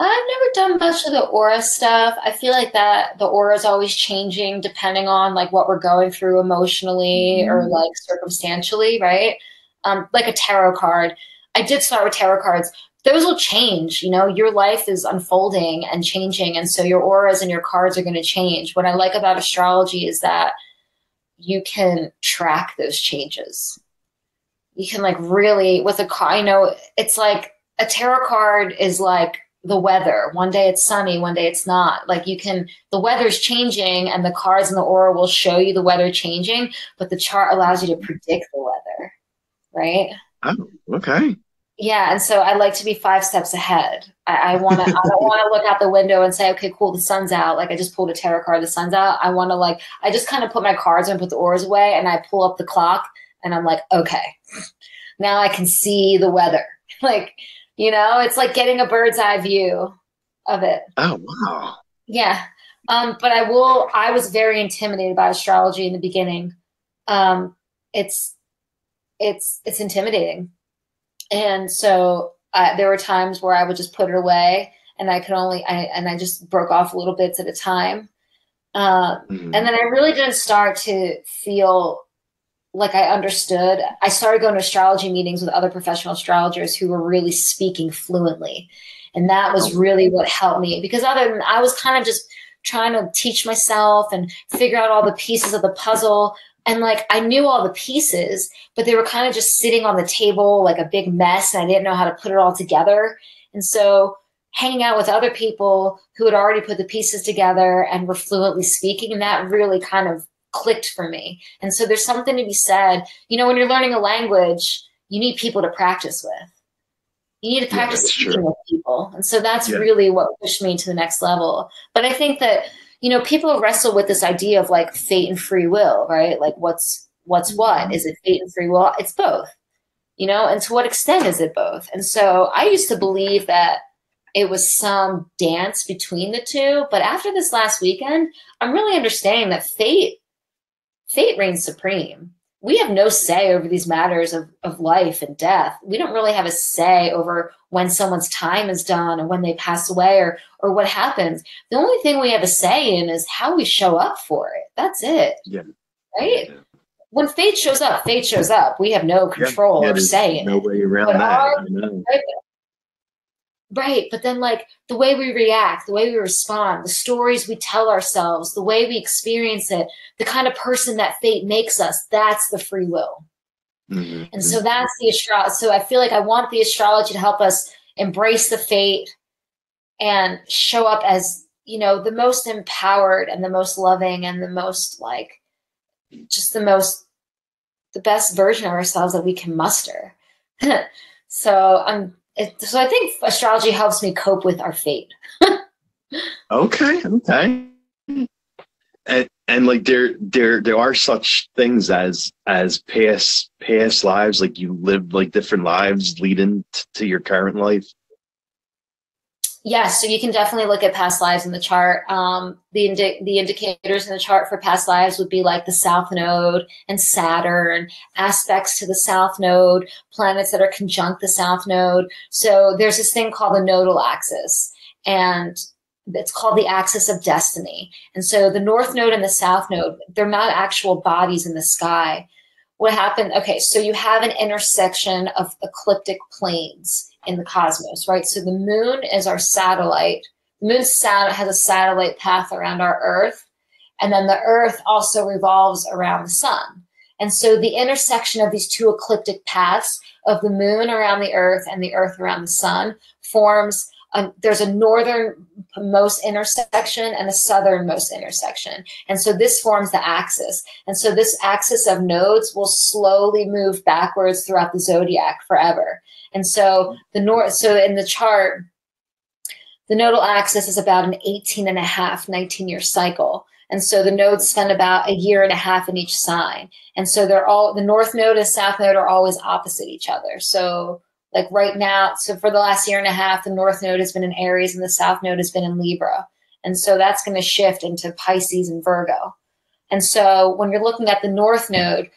I've never done much of the aura stuff. I feel like that the aura is always changing depending on, like, what we're going through emotionally or, Mhm. like, circumstantially, right? Like a tarot card. I did start with tarot cards. Those will change. Your life is unfolding and changing, and so your auras and your cards are going to change. What I like about astrology is that you can track those changes. You can, like, really, with a card, it's like a tarot card is like the weather. One day it's sunny, one day it's not. Like, the weather's changing, and the cards and the aura will show you the weather changing, but the chart allows you to predict the weather, right? Oh, okay. Yeah, and so I like to be 5 steps ahead. I want to. I don't want to look out the window and say, "Okay, cool, the sun's out." Like, I just pulled a tarot card, the sun's out. I want to, like, I just kind of put my cards and put the auras away, and I pull up the clock, and I'm like, "Okay, now I can see the weather." Like, it's like getting a bird's eye view of it. Oh, wow. Yeah. But I was very intimidated by astrology in the beginning. Um, it's it's intimidating. And so there were times where I would just put it away and I just broke off little bits at a time. Mm-hmm. And then I really didn't start to feel like I understood. I started going to astrology meetings with other professional astrologers who were really speaking fluently. And that was really what helped me, because other than I was kind of just trying to teach myself and figure out all the pieces of the puzzle. And like, I knew all the pieces, but they were kind of just sitting on the table like a big mess, and I didn't know how to put it all together. And so hanging out with other people who had already put the pieces together and were fluently speaking, and that really kind of clicked for me. And so there's something to be said, you know, when you're learning a language, you need people to practice with. You need to practice speaking with people. And so that's really what pushed me to the next level. But I think that, you know, people wrestle with this idea of like fate and free will, right? Like what's what? Is it fate and free will? It's both, you know, and to what extent is it both? And so I used to believe that it was some dance between the two. But after this last weekend, I'm really understanding that fate reigns supreme. We have no say over these matters of life and death. We don't really have a say over when someone's time is done or when they pass away or what happens. The only thing we have a say in is how we show up for it. That's it. Yeah. Right? Yeah. When fate shows up, fate shows up. We have no control or say in it. No way around that. Right. But then like the way we react, the way we respond, the stories we tell ourselves, the way we experience it, the kind of person that fate makes us, that's the free will. Mm-hmm. And so that's the astrology. So I feel like I want the astrology to help us embrace the fate and show up as, you know, the most empowered and the most loving and the most like, just the best version of ourselves that we can muster. So I think astrology helps me cope with our fate. Okay. And like there are such things as past lives, like you live like different lives leading to your current life. Yes, so you can definitely look at past lives in the chart. The indicators in the chart for past lives would be like the South Node and Saturn, aspects to the South Node, planets that are conjunct the South Node. So there's this thing called the nodal axis, and it's called the axis of destiny. And so the North Node and the South Node, they're not actual bodies in the sky. What happened? Okay, so you have an intersection of ecliptic planes in the cosmos, right? So the moon is our satellite. The moon has a satellite path around our Earth, and then the Earth also revolves around the sun. And so the intersection of these two ecliptic paths of the moon around the Earth and the Earth around the sun forms there's a northernmost intersection and a southernmost intersection. And so this forms the axis. And so this axis of nodes will slowly move backwards throughout the zodiac forever. And so so in the chart, the nodal axis is about an 19-year cycle. And so the nodes spend about 1.5 years in each sign. And so the North Node and South Node are always opposite each other. So like right now, so for the last 1.5 years, the North Node has been in Aries and the South Node has been in Libra. And so that's going to shift into Pisces and Virgo. And so when you're looking at the North Node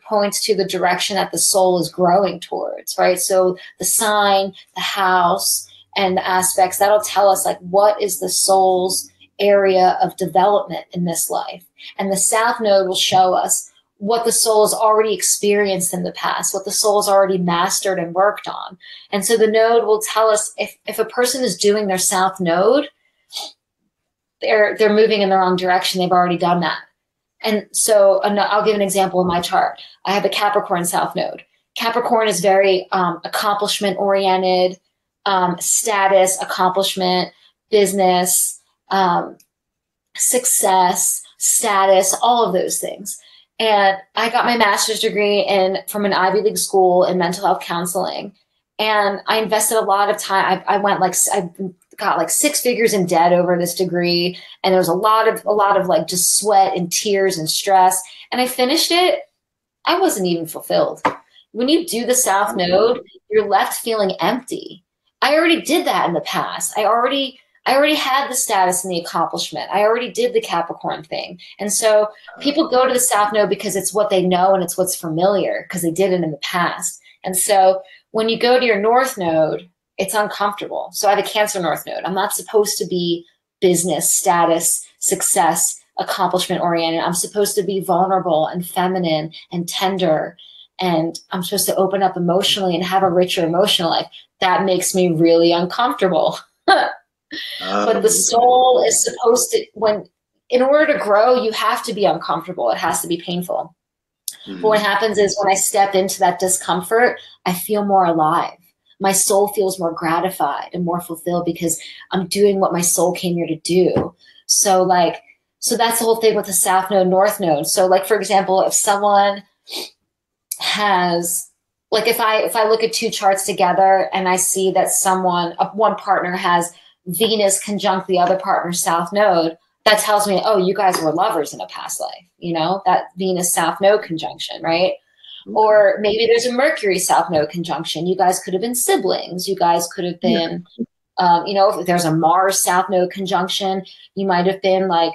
points to the direction that the soul is growing towards, right? So the sign, the house, and the aspects, that'll tell us like what is the soul's area of development in this life. And the South Node will show us what the soul has already experienced in the past, what the soul has already mastered and worked on. And so the node will tell us if a person is doing their South Node, they're moving in the wrong direction. They've already done that. And so I'll give an example in my chart. I have a Capricorn South Node. Capricorn is very accomplishment oriented, status, accomplishment, business, success, status, all of those things. And I got my master's degree from an Ivy League school in mental health counseling. And I invested a lot of time. I got like 6 figures in debt over this degree. And there was a lot of like just sweat and tears and stress. And I finished it. I wasn't even fulfilled. When you do the South Node, you're left feeling empty. I already did that in the past. I already had the status and the accomplishment. I already did the Capricorn thing. And so people go to the South Node because it's what they know and it's what's familiar because they did it in the past. And so when you go to your North Node, It's uncomfortable. So I have a Cancer North Node. I'm not supposed to be business, status, success, accomplishment oriented. I'm supposed to be vulnerable and feminine and tender. And I'm supposed to open up emotionally and have a richer emotional life. That makes me really uncomfortable. But the soul is supposed to, in order to grow, you have to be uncomfortable. It has to be painful. But what happens is when I step into that discomfort, I feel more alive. My soul feels more gratified and more fulfilled because I'm doing what my soul came here to do. So that's the whole thing with the South Node, North Node. So like, for example, if someone has, like if I look at two charts together and I see that one partner has Venus conjunct the other partner's South Node, that tells me, oh, you guys were lovers in a past life, that Venus South Node conjunction, right? Okay. Or maybe there's a Mercury South Node conjunction. You guys could have been siblings. You guys could have been, if there's a Mars South Node conjunction, you might have been like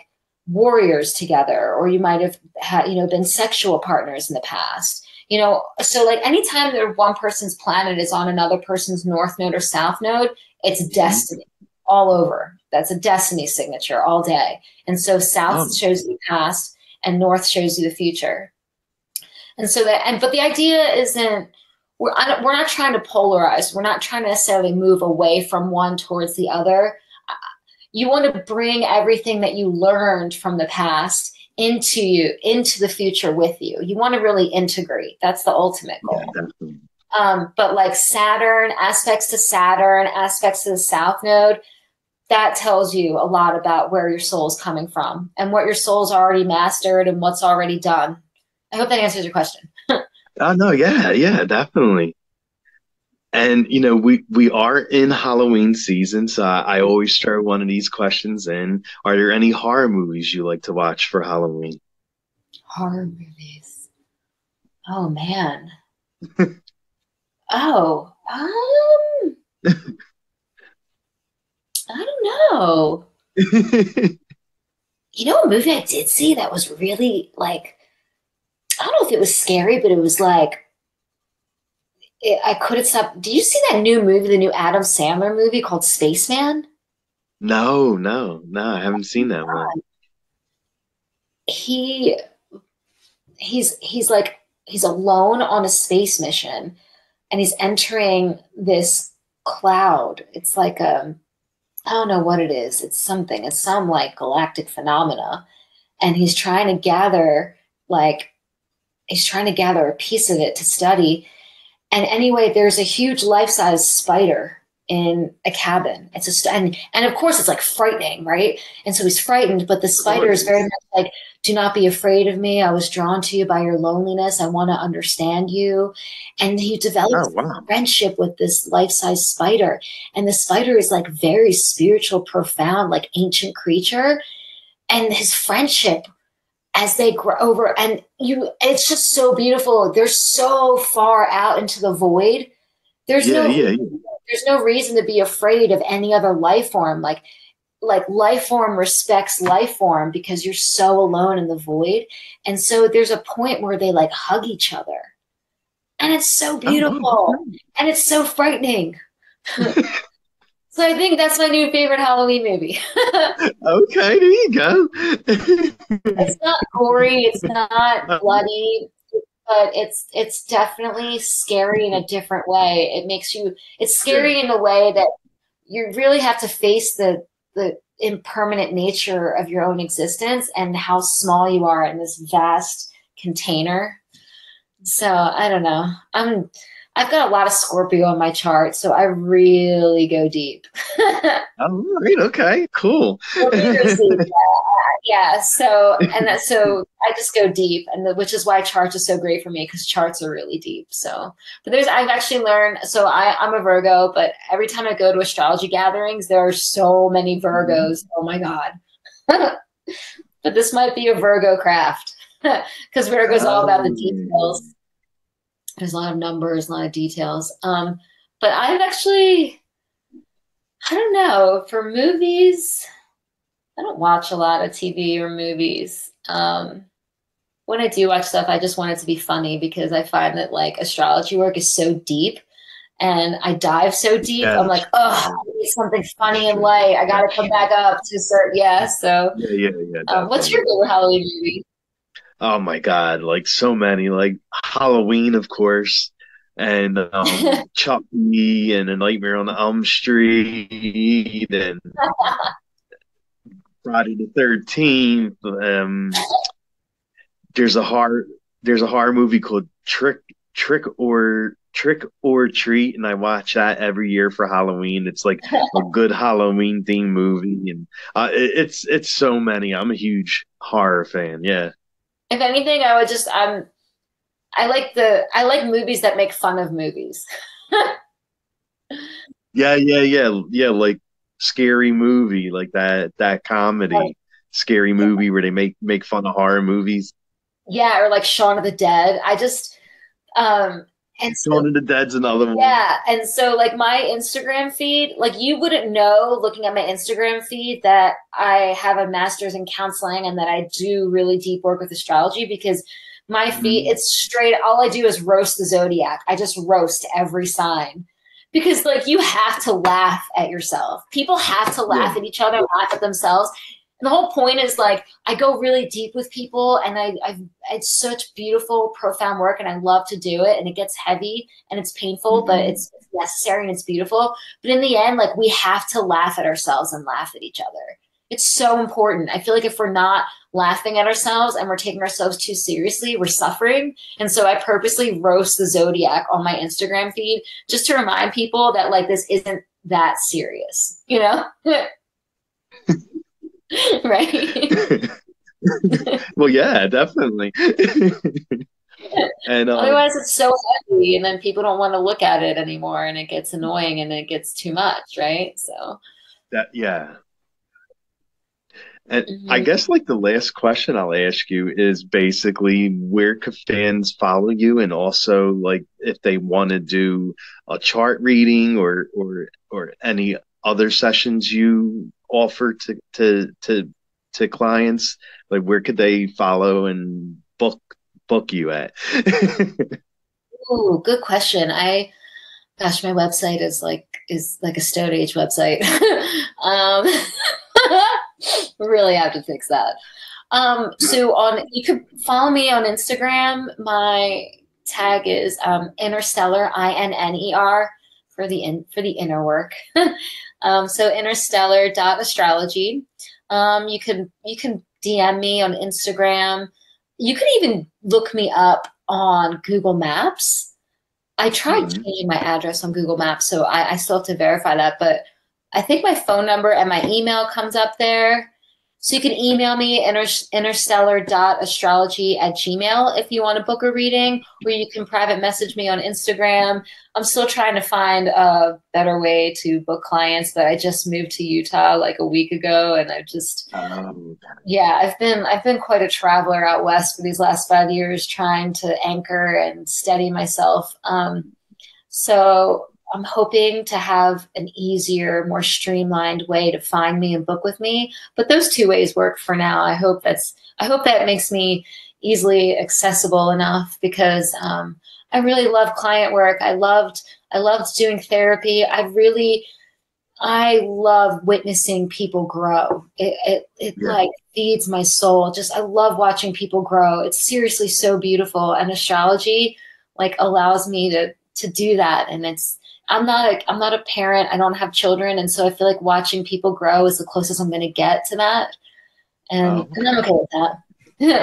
warriors together, or you might have had, been sexual partners in the past. So like anytime that one person's planet is on another person's North Node or South Node, it's destiny all over. That's a destiny signature all day. And so South shows you the past and North shows you the future. And so but the idea isn't, we're not trying to polarize. We're not trying to necessarily move away from one towards the other. You want to bring everything that you learned from the past into the future with you. You want to really integrate. That's the ultimate goal. Yeah, definitely. But like aspects to the South Node, that tells you a lot about where your soul is coming from and what your soul's already mastered and what's already done. I hope that answers your question. Oh, no, yeah, definitely. And, we are in Halloween season, so I always throw one of these questions in. Are there any horror movies you like to watch for Halloween? Horror movies. Oh, man. Oh, I don't know. A movie I did see that was really like, I don't know if it was scary, but it was like, I couldn't stop. Did you see that new movie, the new Adam Sandler movie called Spaceman? No, I haven't seen that one. He's alone on a space mission, and he's entering this cloud. It's like I don't know what it is. It's some like galactic phenomena. And he's trying to gather a piece of it to study. And anyway, there's a huge life-size spider in a cabin. And of course it's like frightening, right? And so he's frightened, but the spider is very much like, do not be afraid of me. I was drawn to you by your loneliness. I want to understand you. And he develops a friendship with this life-size spider. And the spider is like very spiritual, profound, like ancient creature. And his friendship as they grow over, and it's just so beautiful. They're so far out into the void. There's no reason to be afraid of any other life form. Like life form respects life form because you're so alone in the void. And so there's a point where they like hug each other. And it's so beautiful. And it's so frightening. So I think that's my new favorite Halloween movie. Okay, there you go. It's not gory, it's not bloody, but it's definitely scary in a different way. It's scary in a way that you really have to face the impermanent nature of your own existence and how small you are in this vast container. So I don't know. I've got a lot of Scorpio on my chart, so I really go deep. Oh, right. Okay, cool. Yeah. So I just go deep, which is why charts are so great for me, because charts are really deep. So, but I've actually learned. So I'm a Virgo, but every time I go to astrology gatherings, there are so many Virgos. Oh my God. But this might be a Virgo craft, because Virgo is all about the details. There's a lot of numbers, a lot of details. But I've actually, I don't know, for movies, I don't watch a lot of TV or movies. When I do watch stuff, I just want it to be funny, because I find that like astrology work is so deep and I dive so deep. Yeah, I'm like, oh, I need something funny and light. I got to come back up to start. Yeah. So, yeah, what's your definitely. favorite Halloween movie? Oh my God, like so many, like Halloween, of course, and Chucky and A Nightmare on Elm Street and Friday the 13th. There's a horror there's a horror movie called Trick or Treat, and I watch that every year for Halloween. It's like a good Halloween themed movie, and it's so many. I'm a huge horror fan. Yeah. If anything, I would just I like movies that make fun of movies. Yeah. Like scary movie, like that Like, comedy scary movie where they make fun of horror movies. yeah, or like Shaun of the Dead. I just and so Shaun of the Dead's another one. yeah, and so like my Instagram feed, like you wouldn't know looking at my Instagram feed that I have a master's in counseling and that I do really deep work with astrology because my feed, Mhm. it's straight, all I do is roast the zodiac. I just roast every sign. Because like you have to laugh at yourself. People have to Yeah. laugh at each other, laugh at themselves. And the whole point is like I go really deep with people, and it's such beautiful, profound work, and I love to do it. And it gets heavy and it's painful, but Mhm. it's necessary and it's beautiful. But in the end, like we have to laugh at ourselves and laugh at each other. It's so important. I feel like if we're not laughing at ourselves and we're taking ourselves too seriously, we're suffering. And so I purposely roast the zodiac on my Instagram feed just to remind people that like this isn't that serious, you know? Right? Well, yeah, definitely. And Otherwise, it's so heavy, and then people don't want to look at it anymore, and it gets annoying and it gets too much, right? So, that yeah. And I mhm. guess like the last question I'll ask you is basically where could fans follow you, and also like if they want to do a chart reading or any other sessions you offer to clients, like where could they follow and book you at? Ooh, good question. Gosh, my website is like a Stone Age website. um, really have to fix that. So on you could follow me on Instagram. My tag is interstellar INNER for the inner work. So interstellar dot astrology. You can DM me on Instagram. You can even look me up on Google Maps. I tried Mhm. changing my address on Google Maps, so I still have to verify that. But I think my phone number and my email comes up there. So you can email me interstellar.astrology@gmail if you want to book a reading, or you can private message me on Instagram. I'm still trying to find a better way to book clients, but I just moved to Utah like a week ago, and I've just Um, yeah, I've been quite a traveler out west for these last 5 years, trying to anchor and steady myself. So I'm hoping to have an easier, more streamlined way to find me and book with me. But those two ways work for now. I hope that makes me easily accessible enough because I really love client work. I loved doing therapy. I love witnessing people grow. It yeah. like feeds my soul. Just I love watching people grow. It's seriously so beautiful. And astrology like allows me to do that. And I'm not a parent. I don't have children. And so I feel like watching people grow is the closest I'm gonna get to that. And I'm Okay. okay with that.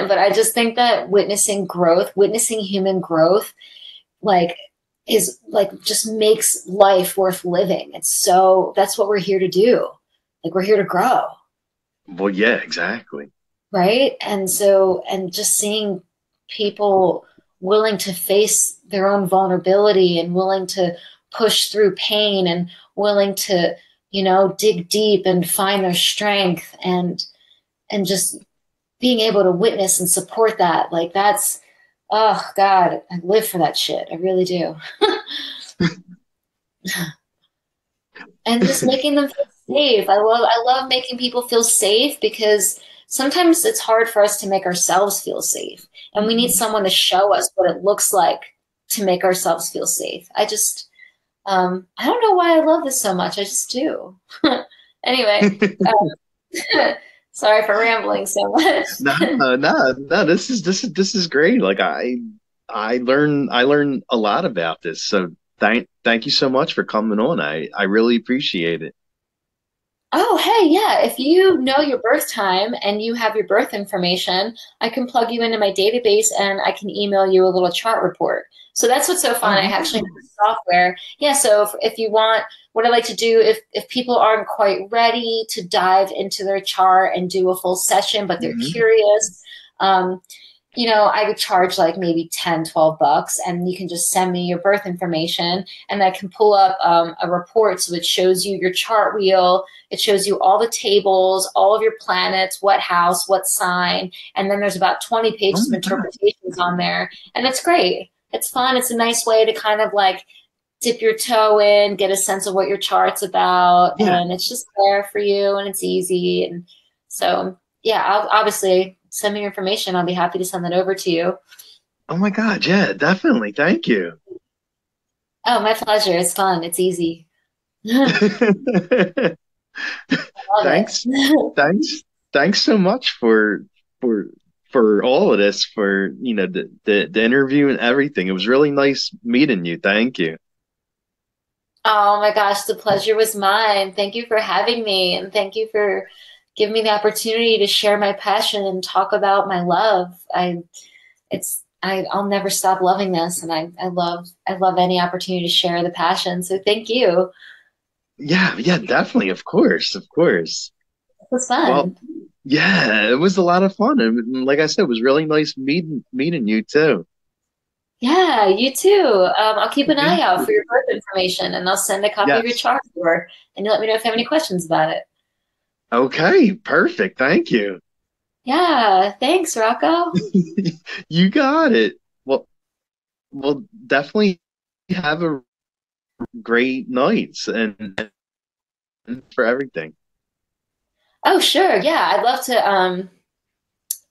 But I just think that witnessing growth, witnessing human growth, like is like just makes life worth living. It's so that's what we're here to do. Like we're here to grow, Well, yeah, exactly. right? And so and just seeing people willing to face their own vulnerability and willing to push through pain and willing to, you know, dig deep and find their strength and just being able to witness and support that. Like that's oh God, I live for that shit. I really do. And just making them feel safe. I love making people feel safe because sometimes it's hard for us to make ourselves feel safe. And we need Mhm. someone to show us what it looks like to make ourselves feel safe. I don't know why I love this so much. I just do. Anyway, sorry for rambling so much. No, no. This is great. Like I learn a lot about this. So thank you so much for coming on. I really appreciate it. Oh, hey, yeah. If you know your birth time and you have your birth information, I can plug you into my database and I can email you a little chart report. So that's what's so fun. I Oh, actually have awesome. the software. Yeah, so if you want, what I like to do, if people aren't quite ready to dive into their chart and do a full session, but they're Hmm. curious, um, I would charge like maybe 10, 12 bucks, and you can just send me your birth information and I can pull up a report. So it shows you your chart wheel. It shows you all the tables, all of your planets, what house, what sign. And then there's about 20 Oh pages of my God. interpretations on there. And it's great. It's fun. It's a nice way to kind of like dip your toe in, get a sense of what your chart's about. Yeah. And it's just there for you and it's easy. And so, yeah, I'll obviously send me your information. I'll be happy to send that over to you. Oh my God. Yeah, definitely. Thank you. Oh, my pleasure. It's fun. It's easy. I love Thanks. it. Thanks. Thanks so much for for all of this, for the interview and everything. It was really nice meeting you. Thank you. Oh my gosh, the pleasure was mine. Thank you for having me, and thank you for giving me the opportunity to share my passion and talk about my love. I'll never stop loving this, and I love any opportunity to share the passion. So thank you. Yeah, yeah, definitely. Of course, of course. It was Well, fun. yeah, it was a lot of fun. And like I said, it was really nice meeting you too. Yeah, you too. I'll keep an eye Thank out for you. your birth information, and I'll send a copy of your Yes. chart over, and you let me know if you have any questions about it. Okay, perfect. Thank you. Yeah, thanks, Rocco. You got it. Well, definitely have a great night and for everything. Oh, sure. Yeah, I'd love to.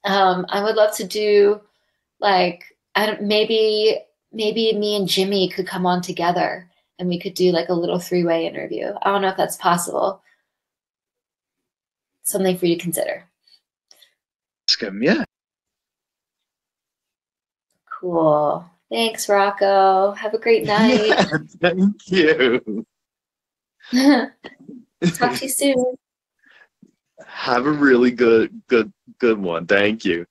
I would love to do like I don't maybe me and Jimmy could come on together and we could do like a little three-way interview. I don't know if that's possible. Something for you to consider. Yeah. Cool. Thanks, Rocco. Have a great night. Yeah, thank you. Talk to you soon. Have a really good one. Thank you.